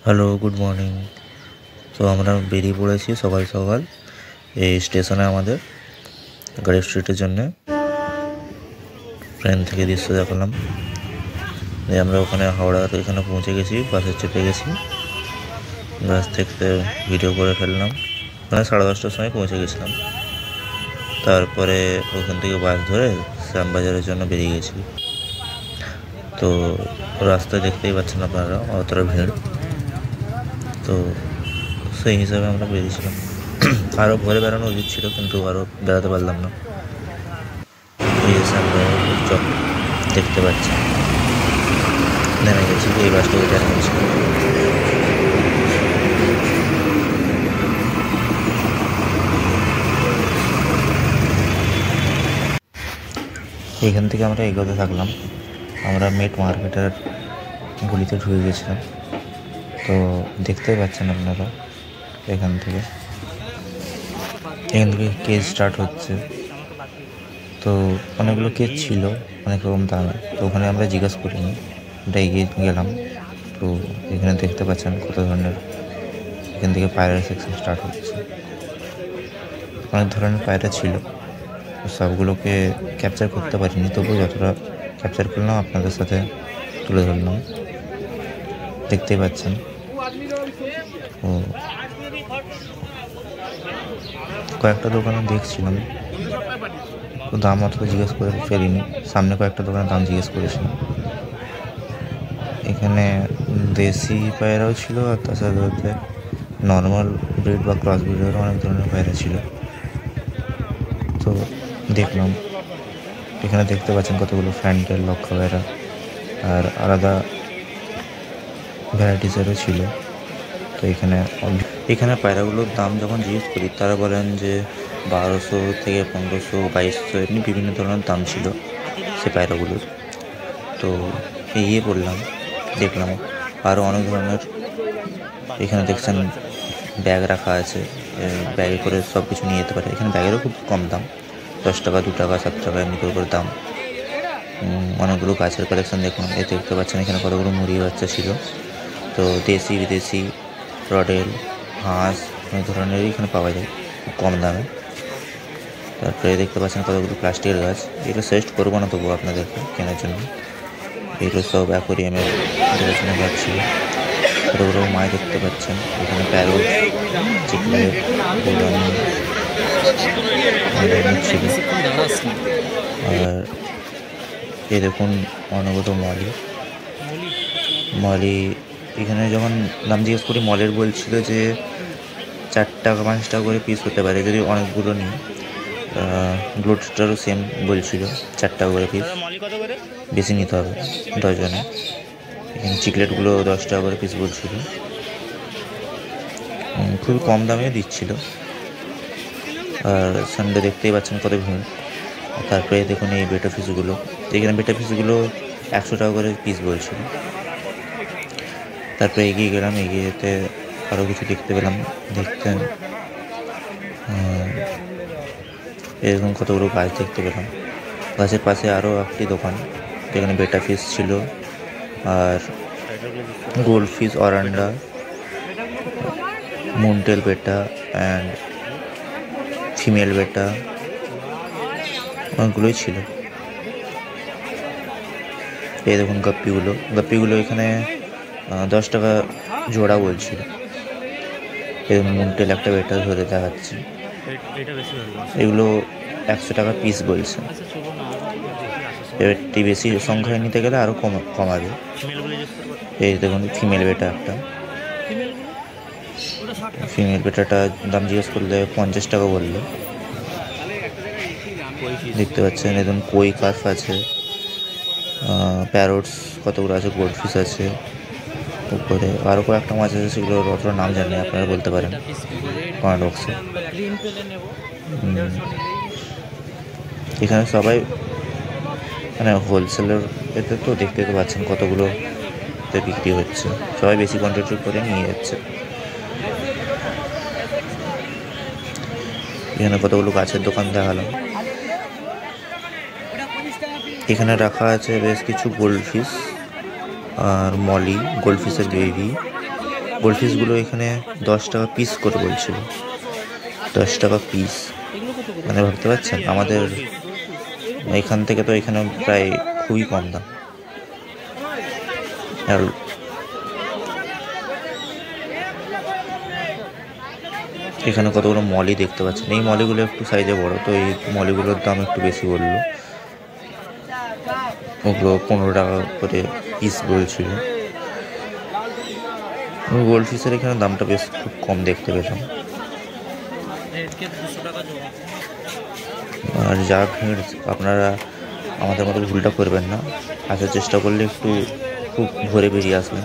Hello, good morning. তো আমরা বেরিয়ে পড়েছি সকাল সকাল এই স্টেশনে আমাদের গাড়ি স্ট্রিটের জন্যে। ট্রেন থেকে দৃশ্য দেখালাম। আমরা ওখানে হাওড়ার এখানে পৌঁছে গেছি, বাসে চেপে গেছি। বাস থেকে ভিডিও করে ফেললাম। মানে 10:30টার সময় পৌঁছে গেছিলাম। তারপরে ওখান থেকে বাস ধরে শ্যামবাজারের জন্য বেরিয়ে গেছি। তো রাস্তায় দেখতেই পাচ্ছেন আপনারা অতটা ভিড়। তো সেই হিসাবে আমরা বেরিয়েছিলাম। আরও ভোরে বেড়ানো উচিত ছিল, কিন্তু আরও বেড়াতে পারলাম না। এই আমরা চক দেখতে পাচ্ছি, নেমে গেছি। এই বাসটা উঠে নেমেছি। এইখান থেকে আমরা এগোতে থাকলাম। আমরা মেট মার্কেটের গলিতে ঢুকে গেছিলাম। তো দেখতেই পাচ্ছেন আপনারা এখান থেকে কেস স্টার্ট হচ্ছে। তো অনেকগুলো কেস ছিল, অনেক রকম দামে। তো ওখানে আমরা জিজ্ঞাসা করিনি, ওটা এগিয়ে গেলাম। তো এখানে দেখতে পাচ্ছেন কত ধরনের, এখান থেকে পায়রা সেকশন স্টার্ট হচ্ছে। অনেক ধরনের পায়রা ছিল, সবগুলোকে ক্যাপচার করতে পারিনি, তবুও যতটা ক্যাপচার করলাম আপনাদের সাথে তুলে ধরলাম। দেখতেই পাচ্ছেন। ও কয়েকটা দোকানে দেখছিলাম, তো দাম অতটা জিজ্ঞেস করে ফেলিনি। সামনে কয়েকটা দোকানের দাম জিজ্ঞেস করেছিলাম। এখানে দেশি পায়রাও ছিল, আর তার সাথে সাথে নর্মাল ব্রিড বা ক্রস ব্রিডেরও অনেক ধরনের পায়রা ছিল। তো দেখলাম, এখানে দেখতে পাচ্ছেন কতগুলো ফ্যান্টেল লক্ষা পায়রা আর আলাদা ভ্যারাইটিসেরও ছিল। তো এখানে পায়রাগুলোর দাম যখন জিজ্ঞেস করি, তারা বলেন যে 1200 থেকে 1500, 2200 এমনি বিভিন্ন ধরনের দাম ছিল সে পায়রাগুলোর। তো এগিয়ে পড়লাম, দেখলাম আরও অনেক ধরনের। এখানে দেখছেন ব্যাগ রাখা আছে, ব্যাগে করে সব কিছু নিয়ে যেতে পারে। এখানে ব্যাগেরও খুব কম দাম, 10 টাকা, 2 টাকা, 7 টাকা এমনি করে দাম। অনেকগুলো গাছের কালেকশন দেখলাম। এতে দেখতে পাচ্ছেন এখানে কতগুলো মুরগি বাচ্চা ছিল। তো দেশি বিদেশি রডেল, হাঁস অনেক ধরনেরই এখানে পাওয়া যায় খুব কম দামে। তারপরে দেখতে পাচ্ছেন কতগুলো প্লাস্টিকের গাছ। এগুলো সাজেস্ট করবো না তবুও আপনাদেরকে কেনার জন্য। এগুলো সব অ্যাকোরিয়ামের দেখাশোনা গাছ ছিল। কতগুলো মাছ দেখতে পাচ্ছেন এখানে, প্যারোট, চিকলেট, ছিল। আর এই দেখুন অনবত মলি। এখানে যখন দাম জিজ্ঞেস করি, মলের বলছিল যে 4 টাকা 5 টাকা করে পিস হতে পারে যদি অনেকগুলো নিই। গ্লোটারও সেম বলছিল, 4 টাকা করে পিস, বেশি নিতে হবে ডজনে। এখানে চিকলেটগুলো 10 টাকা করে পিস বলছিল, খুবই কম দামে দিচ্ছিল। আর সানডে দেখতেই পাচ্ছেন কত ভিড়। তারপরে দেখুন এই বেটা ফিশগুলো, এখানে বেটা ফিশগুলো 100 টাকা করে পিস বলছিল। তারপরে এগিয়ে গেলাম, এগিয়ে যেতে আরও কিছু দেখতে পেলাম। দেখতে এরকম কতগুলো গাছ দেখতে পেলাম। গাছের পাশে আরও একটি দোকান, যেখানে বেটা ফিশ ছিল আর গোল্ড ফিশ, অরান্ডা, মুনটেল বেটা অ্যান্ড ফিমেল বেটা অনেকগুলোই ছিল। এই দেখুন গাপ্পিগুলো এখানে 10 টাকা জোড়া বলছিল। এই দেখুন মুনটেল একটা বেটা ধরে দেখাচ্ছি, এগুলো 100 টাকা পিস বলছে। এবারটি বেশি সংখ্যায় নিতে গেলে আরও কমাবে। এই দেখুন ফিমেল বেটা একটা, ফিমেল বেটাটা দাম জিজ্ঞেস করলে 50 টাকা বললো। দেখতে পাচ্ছেন একদম কই কার্প আছে, প্যারোটস কতগুলো আছে, গোল্ড ফিশ আছে। উপরে আরও কয়েকটা মাছ আছে, সেগুলোর অতটা নাম জানি, আপনারা বলতে পারেন কমেন্ট বক্সে। এখানে সবাই মানে হোলসেলের এতে তো দেখতে পাচ্ছেন কতগুলো বিক্রি হচ্ছে, সবাই বেশি কোয়ান্টিটি করে নিয়ে যাচ্ছে। এখানে কতগুলো গাছের দোকান দেখালাম। এখানে রাখা আছে বেশ কিছু গোল্ড ফিশ আর মলি, গোল্ড ফিশের বেবি, গোল্ডফিশগুলো এখানে 10 টাকা পিস করে বলছিল, 10 টাকা পিস। মানে ভাবতে পারছেন আমাদের এখান থেকে তো এখানে প্রায় খুবই কম দাম। আর এখানে কতগুলো মলি দেখতে পাচ্ছেন, এই মলিগুলো একটু সাইজে বড়, তো এই মলিগুলোর দাম একটু বেশি বললো, ওগুলো 15 টাকা করে পিস বলছিল। গোল্ডফিশের এখানে দামটা বেশ খুব কম দেখতে পেলাম। আর যা ভিড়, আপনারা আমাদের মতো ভুলটা করবেন না, আসার চেষ্টা করলে একটু খুব ভোরে বেরিয়ে আসবেন।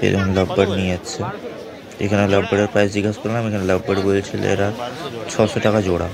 এরকম লাভবার্ড নিয়ে যাচ্ছে, এখানে লাভবার্ডের প্রাইস জিজ্ঞাসা করলাম, এখানে লাভবার্ড বলছিল এরা 600 টাকা জোড়া।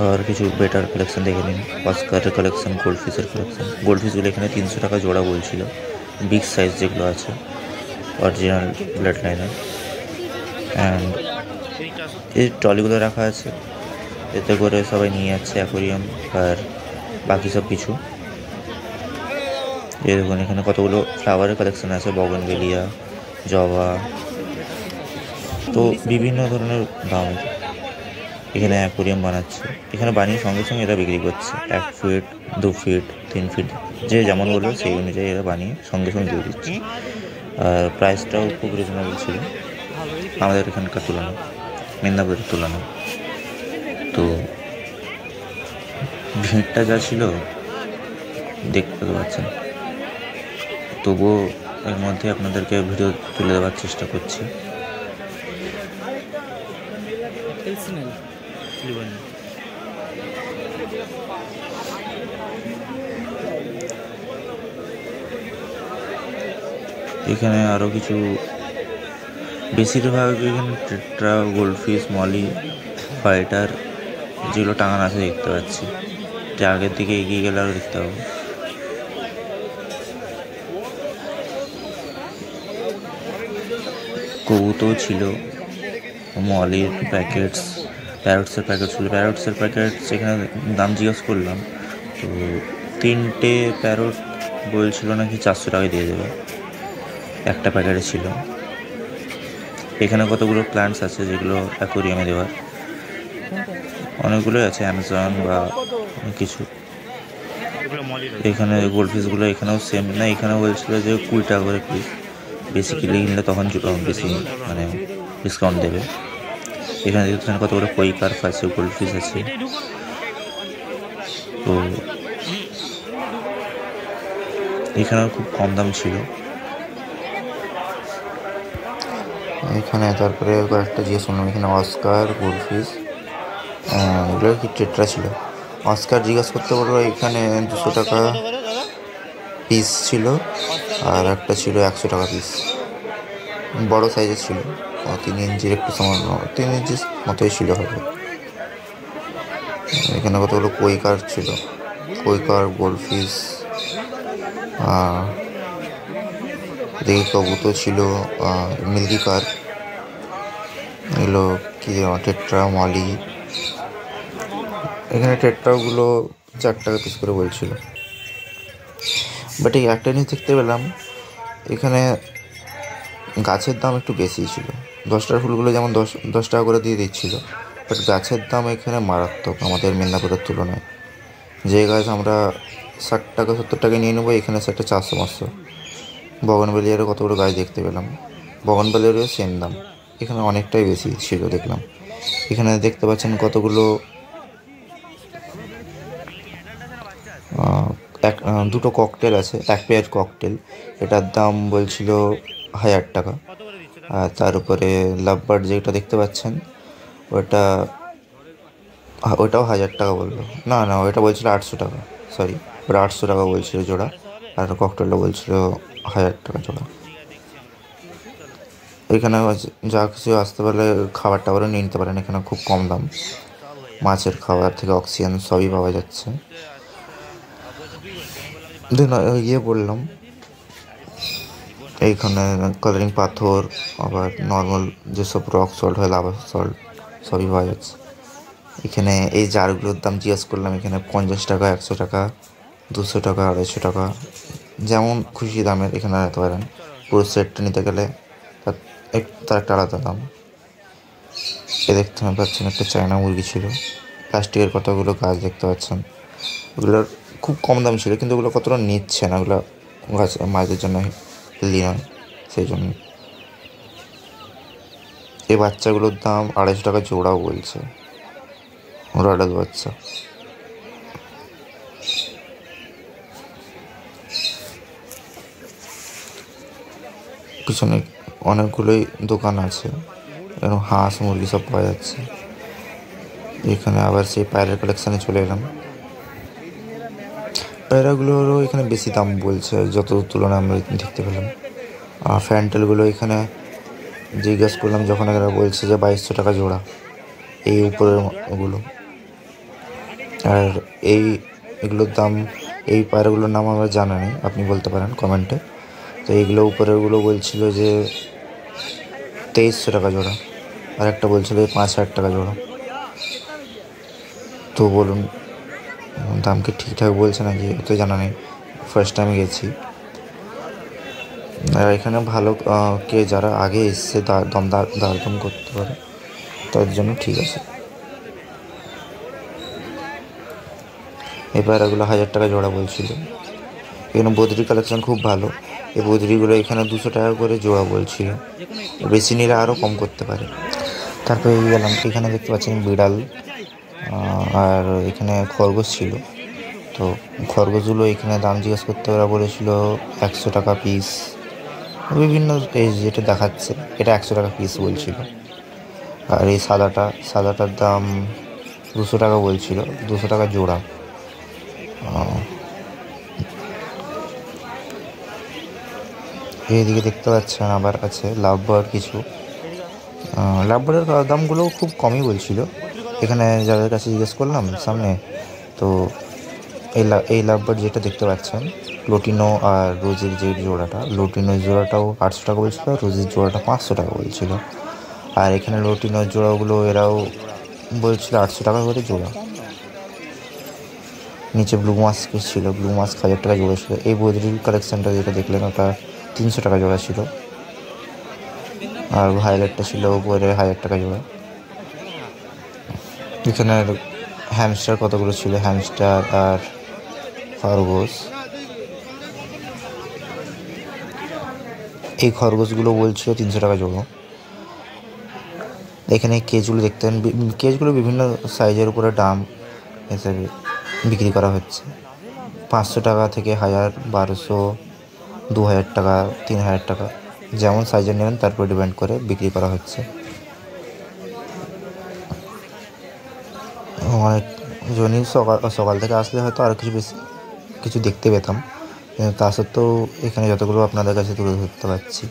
আর কিছু বেটার কালেকশন দেখে নিন, অস্কারের কালেকশন, গোল্ডফিশের কালেকশন। গোল্ডফিশগুলো এখানে 300 টাকা জোড়া বলছিল, বিগ সাইজ যেগুলো আছে, অরিজিনাল ব্লাড লাইনার। অ্যান্ড এই ট্রলিগুলো রাখা আছে, এতে করে সবাই নিয়ে যাচ্ছে অ্যাকোরিয়াম আর বাকি সব কিছু। এরকম এখানে কতগুলো ফ্লাওয়ারের কালেকশন আছে, বগনভেলিয়া, জবা, তো বিভিন্ন ধরনের দাম। এখানে অ্যাকোরিয়াম বানাচ্ছে, এখানে বানিয়ে সঙ্গে সঙ্গে এরা বিক্রি করছে, 1 ফিট 2 ফিট 3 ফিট, যে যেমন বলবে সেই অনুযায়ী এরা বানিয়ে সঙ্গে সঙ্গে দিয়ে দিচ্ছে। আর প্রাইসটাও খুব রিজনেবল ছিল আমাদের এখানকার তুলনায়, মেদিনীপুরের তুলনায়। তো ভিড়টা যা ছিল দেখতে পাচ্ছেন, তবুও এর মধ্যে আপনাদেরকে ভিডিও তুলে দেওয়ার চেষ্টা করছি। এখানে আরও কিছু, বেশিরভাগ এখানে টেট্রা, গোল্ডফিশ, মলি, ফাইটার যেগুলো টাঙানো আছে দেখতে পাচ্ছি। যে আগের দিকে এগিয়ে গেলে আরও দেখতে পাবো। কবুতর ছিল, মলির প্যাকেটস, প্যারটসের প্যাকেট ছিল, প্যারটসের প্যাকেট এখানে দাম জিজ্ঞেস করলাম, তো 3টে প্যারট বলছিল নাকি 400 টাকায় দিয়ে দেবে, একটা প্যাকেটে ছিল। এখানে কতগুলো প্ল্যান্টস আছে যেগুলো অ্যাকোরিয়ামে দেওয়ার, অনেকগুলোই আছে, অ্যামাজন বা কিছু। এখানে গোল্ডফিশগুলো এখানেও সেম, না এখানেও বলছিল যে 20 টাকা করে পিস, বেশি কিনলে কিনলে তখন বেশি মানে ডিসকাউন্ট দেবে। এখানে দেখছেন কতগুলো কই কার্প আছে, গোল্ডফিশ আছে। তো এখানেও খুব কম দাম ছিল এখানে। তারপরে কয়েকটা জিজ্ঞেস করলাম, এখানে অস্কার, গোল্ডফিশ, এগুলো কি টেট্রা ছিল। অস্কার জিজ্ঞাসা করতে বললো, এখানে 200 টাকা পিস ছিল, আর একটা ছিল 100 টাকা পিস, বড় সাইজের ছিল, 3 ইঞ্চির একটু সামান্য, 3 ইঞ্চির মতোই ছিল হবে। এখানে কতগুলো কই কার্প ছিল, কই কার্প, গোল্ডফিশ, দেখি কবুতর ছিল, মিল্কি কার্প, এগুলো কি টেট্রা, মলি। এখানে টেট্রাগুলো 4 টাকা পিস করে বলছিল। বাট এই একটা জিনিস দেখতে পেলাম, এখানে গাছের দাম একটু বেশি ছিল। 10 টাকার ফুলগুলো যেমন 10 টাকা করে দিয়ে দিচ্ছিল, বাট গাছের দাম এখানে মারাত্মক আমাদের মেদিনীপুরের তুলনায়। যে গাছ আমরা 60 টাকা 70 টাকায় নিয়ে নেবো, এখানে সেটা 400-500। বগনভেলিয়ারও কতগুলো গাছ দেখতে পেলাম, বগনভেলিয়ারও সেম দাম, এখানে অনেকটাই বেশি ছিল দেখলাম। এখানে দেখতে পাচ্ছেন কতগুলো দুটো ককটেল আছে, 1 পেয়ার ককটেল, এটার দাম বলছিল 1000 টাকা। আর তার উপরে লাভবার্ড যেটা দেখতে পাচ্ছেন, ওটাও 1000 টাকা বললো, না ওটা বলছিল 800 টাকা, সরি, ওটা 800 টাকা বলছিল জোড়া, আর ককটেলটা বলছিল 1000 টাকা জোড়া। এখানে যা কিছু আসতে পারলে খাবার টাবারও নিয়ে নিতে পারেন, এখানে খুব কম দাম, মাছের খাবার থেকে অক্সিজেন সবই পাওয়া যাচ্ছে। বললাম এইখানে কালারিং পাথর, আবার নর্মাল যেসব রক সল্ট হয়, লাভা সল্ট, সবই পাওয়া যাচ্ছে। এখানে এই জারগুলোর দাম জিজ্ঞেস করলাম, এখানে 50 টাকা, 100 টাকা, 200 টাকা, 250 টাকা, যেমন খুশি দামের এখানে নিতে পারেন। পুরো সেটটা নিতে গেলে তার একটা আলাদা দাম। দেখতে পাচ্ছেন একটা চায়না মুরগি ছিল, প্লাস্টিকের কতগুলো গাছ দেখতে পাচ্ছেন। ওগুলোর খুব কম দাম ছিল, কিন্তু ওগুলো কতটা নিচ্ছে না, ওগুলো গাছ মাছদের জন্য হেলদি নয়, সেই জন্য। এই বাচ্চাগুলোর দাম 250 টাকা জোড়াও বলছে, ওরা আলাদা বাচ্চা। পিছনে অনেকগুলোই দোকান আছে, এরকম হাঁস মুরগি সব পাওয়া যাচ্ছে। এখানে আবার সেই পায়রার কালেকশানে চলে এলাম। পায়রাগুলোরও এখানে বেশি দাম বলছে যত তুলনায় আমরা দেখতে পেলাম। আর ফ্যান্টেলগুলো এখানে জিজ্ঞেস করলাম যখন এরা বলছে যে 2200 টাকা জোড়া, এই উপরের ওগুলো। আর এগুলোর দাম, এই পায়রাগুলোর নাম আমার জানা নেই, আপনি বলতে পারেন কমেন্টে। তো এইগুলো উপরেরগুলো বলছিল যে 2300 টাকা জোড়া, আর একটা বলছিল 5000 টাকা জোড়া। তো বলুন দাম কি ঠিকঠাক বলছে নাকি, তো জানা নেই, ফার্স্ট টাইম গেছি। আর এখানে ভালো কে যারা আগে এসছে দাম করতে পারে, তার জন্য ঠিক আছে। এই পায়রাগুলো 1000 টাকা জোড়া বলছিল। এখানে বদ্রি কালেকশন খুব ভালো, এই বদ্রিগুলো এখানে 200 টাকা করে জোড়া বলছিল, বেশি নিলে আরও কম করতে পারে। তারপরে গেলাম, এখানে দেখতে পাচ্ছেন বিড়াল আর এখানে খরগোশ ছিল। তো খরগোশগুলো এখানে দাম জিজ্ঞেস করতে ওরা বলেছিল 100 টাকা পিস, বিভিন্ন যেটা দেখাচ্ছে এটা 100 টাকা পিস বলছিল। আর এই সাদাটার দাম 200 টাকা বলছিল, 200 টাকা জোড়া। এইদিকে দেখতে পাচ্ছেন আবার আছে লাভবার্ড কিছু। লাভবার্ডের দামগুলো খুব কমই বলছিল এখানে যাদের কাছে জিজ্ঞেস করলাম সামনে। তো এই লাভবার্ড যেটা দেখতে পাচ্ছেন লোটিনো আর রোজের যে জোড়াটা, লোটিনোর জোড়াটাও 800 টাকা বলছিল, আর রোজের জোড়াটা 500 টাকা বলছিল। আর এখানে লোটিনোর জোড়াগুলো এরাও বলছিল 800 টাকা করে জোড়া। নিচে ব্লু মাস্ক ছিল, ব্লু মাস্ক 1000 টাকা জোড়া ছিল। এই বদ্রির কালেকশানটা যেটা দেখলেন ওটা 300 টাকা জোড়া ছিল। আর ভায়োলেটটা ছিল উপরে 1000 টাকা জোড়া। এখানে হ্যামস্টার কতগুলো ছিল, হ্যামস্টার আর খরগোশ। এই খরগোশগুলো বলছিল 300 টাকা জোড়া। এখানে কেজগুলো দেখতেন, কেজগুলো বিভিন্ন সাইজের উপরে দাম হিসেবে বিক্রি করা হচ্ছে, 500 টাকা থেকে 1000, 1200, 2000 টাকা, 3000 টাকা, যেমন সাইজের নেবেন তার উপর ডিপেন্ড করে বিক্রি করা হচ্ছে। অনেক জনই সকাল থেকে আসলে হয়তো আর কিছু দেখতে পেতাম, কিন্তু তা সত্ত্বেও এখানে যতগুলো আপনাদের কাছে তুলে ধরতে পারছি।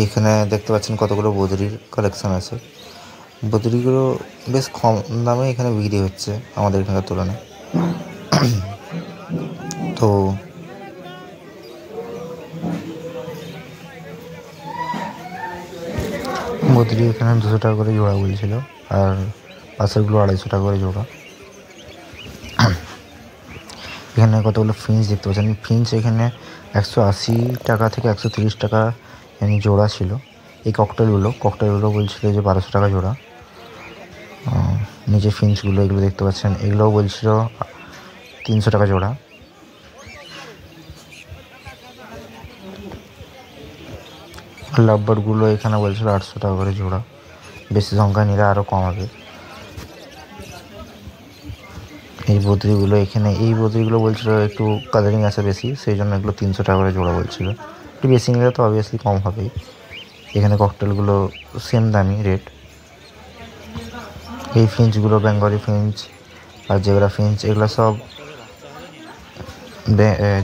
এখানে দেখতে পাচ্ছেন কতগুলো বদ্রির কালেকশান আছে। বদ্রিগুলো বেশ কম দামে এখানে বিক্রি হচ্ছে আমাদের এখানকার তুলনায়। তো বদ্রি এখানে 200 টাকা করে জোড়া বলছিল, আর পাশেরগুলো 250 টাকা করে জোড়া। এখানে কতগুলো ফিঞ্চ দেখতে পাচ্ছেন, ফিঞ্চ এখানে 180 টাকা থেকে 130 টাকা জোড়া ছিল। এই ককটেলগুলো বলছিল যে 1200 টাকা জোড়া। নিচে ফিঞ্চগুলো এগুলো দেখতে পাচ্ছেন, এগুলোও বলছিল 300 টাকা জোড়া। লাভবার্ডগুলো এখানে বলছিল 800 টাকা করে জোড়া, বেশি সংখ্যা নিলে আরও কম হবে। এই বদ্রিগুলো বলছিল একটু কালারিং আছে বেশি, সেই জন্য এগুলো 300 টাকা করে জোড়া বলছিল। একটু বেশি নিলে তো অবভিয়াসলি কম হবেই। এখানে ককটেলগুলো সেম দামি রেট। এই ফিঞ্চগুলো বেঙ্গলি ফিঞ্চ আর জেব্রা ফিঞ্চ, এগুলো সব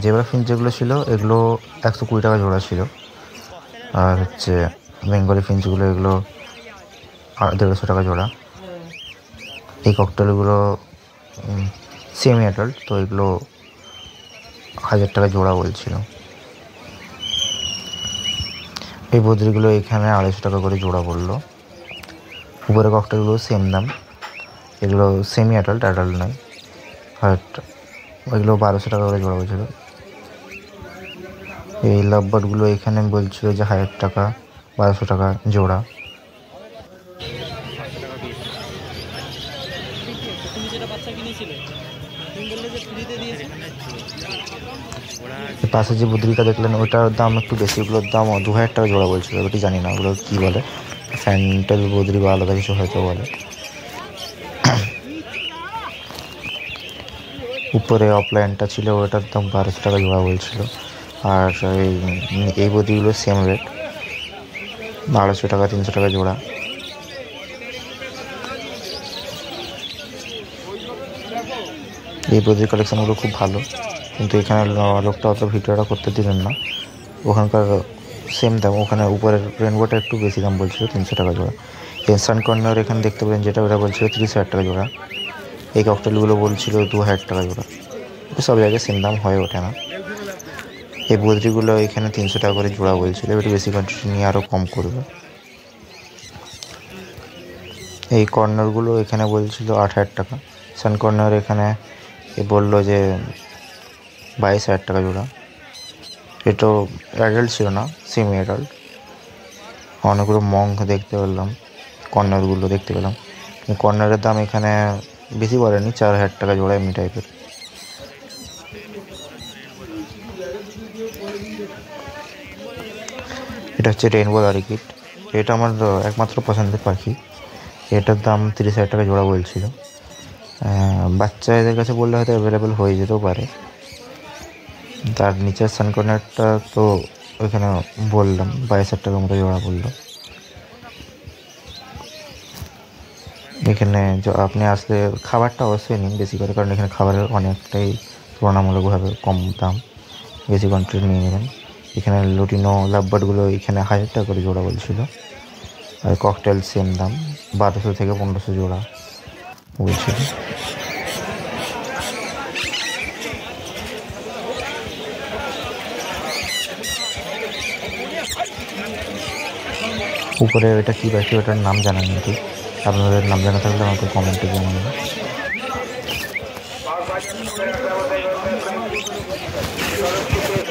জেব্রা ফিঞ্চ যেগুলো ছিল এগুলো 120 টাকা জোড়া ছিল। আর বেঙ্গলি ফিঞ্চগুলো এগুলো 150 টাকা জোড়া। এই ককটেলগুলো সেমি অ্যাডাল্ট, তো এগুলো 1000 টাকা জোড়া বলছিল। এই বদ্রিগুলো এখানে 250 টাকা করে জোড়া বললো। উপরে ককটেলগুলো সেম দাম, এগুলো সেমি অ্যাডাল্ট নয়, বাট এগুলো 1200 টাকা করে জোড়া বলছিল। এই লাভবার্ডগুলো এখানে বলছিল যে 1000 টাকা 1200 টাকা জোড়া। পাশে যে বুদ্রিটা দেখলেন ওটার দাম একটু বেশি, ওগুলোর দাম 2000 টাকা জোড়া বলছিল। ওটি জানি না ওগুলো কী বলে, স্যান্ডেল বদ্রি বা আলাদা কিছু হয়তো বলে। উপরে অফলাইনটা ছিল ওটার দাম 1200 টাকা জোড়া বলছিল। আর এই বদ্রিগুলো সেম রেট, 250 টাকা 300 টাকা জোড়া। এই বদ্রির কালেকশানগুলো খুব ভালো, কিন্তু এখানে লোকটা অত ভিডিওটা করতে দিলেন না। ওখানকার সেম দাম, ওখানে উপরের রেনবোটা একটু বেশি দাম বলছিল 300 টাকা জোড়া। এই সানকর্নার এখানে দেখতে পেলেন যেটা ওটা বলছিল 30,000 টাকা জোড়া। এই ককটেলগুলো বলছিল 2000 টাকা জোড়া। সব জায়গায় সেম দাম হয়ে ওঠে না। এই বদ্রিগুলো এখানে 300 টাকা করে জোড়া বলছিল, একটু বেশি কোয়ান্টিটি নিয়ে আরও কম করবে। এই কর্নারগুলো এখানে বলছিল 8000 টাকা। সানকর্নার এখানে বললো যে 22,000 টাকা জোড়া। এটাও অ্যাডাল্ট ছিল না, সেমি অ্যাডাল্ট। অনেকগুলো মঙ্ক দেখতে পেলাম, কর্নারগুলো দেখতে পেলাম। কর্নারের দাম এখানে বেশি বলেনি, 4000 টাকা জোড়া এমনি টাইপের। এটা হচ্ছে রেইনবো লারিকিট। এটা আমার একমাত্র পছন্দের পাখি। এটার দাম 30,000 টাকা জোড়া বলছিল। বাচ্চাদের কাছে বললে হয়তো অ্যাভেলেবেল হয়ে যেতেও পারে। তার নিচের সানকর্নারটা তো ওইখানে বললাম 22,000 টাকার মতো জোড়া বললো। এখানে আপনি আসলে খাবারটা অবশ্যই নিন বেশি করে, কারণ এখানে খাবারের অনেকটাই তুলনামূলকভাবে কম দাম, বেশি কোয়ান্টিটি নিয়ে নেবেন। এখানে লুটিনো লাভবার্ডগুলো এখানে 1000 টাকা করে জোড়া বলছিল। আর ককটেল সেম দাম, 1200 থেকে 1500 জোড়া বলছিল। উপরে ওইটা কী পাখি ওটার নাম জানা নেই ঠিক, আপনাদের নাম জানা থাকলে আমাকে কমেন্টে জানাবেন।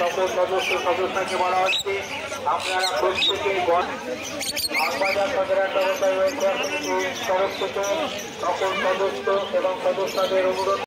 সকল সদস্যকে বলা হচ্ছে আপনারা প্রত্যেকে বাগবাজার সদর তরফ থেকে সকল সদস্য এবং সদস্যদের অনুরোধ